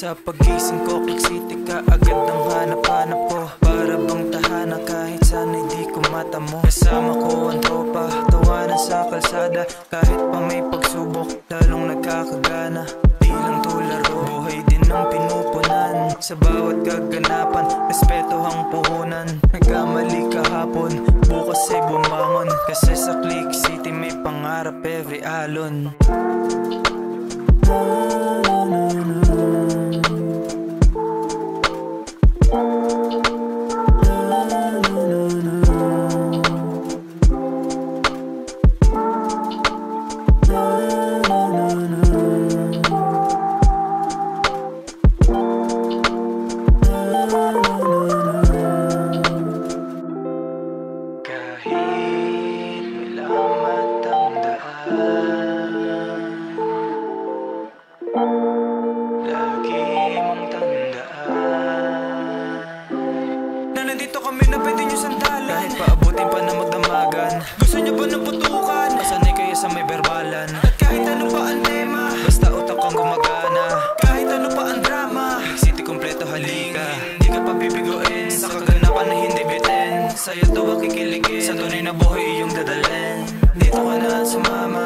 Sa pagising ko, Click City ka agad ang hanap-hanap ko. Para bang tahana kahit sana'y di ko matamo. Kasama ko ang tropa, tawanan sa kalsada. Kahit pa may pagsubok, lalong nagkakagana. Di lang to laro, buhay din ang pinupunan. Sa bawat kaganapan, respeto ang puhunan. Nagkamali kahapon, bukas ay bumangon. Kasi sa Click City may pangarap every alon. Lagi mong tandaan na nandito kami na pwede nyo sandalan. Kahit paabutin pa na magdamagan. Gusto nyo ba ng putukan? Masanay kayo sa may berbalan. At kahit ano pa ang tema, basta utak kang gumagana. Kahit ano pa ang drama, Click City kompleto halika. Di ka pa bibiguin sa kaganapan na hindi bitin. Sa'yo to kikiligin, sa tunay na buhay iyong dadalhin. Dito ka na sumama.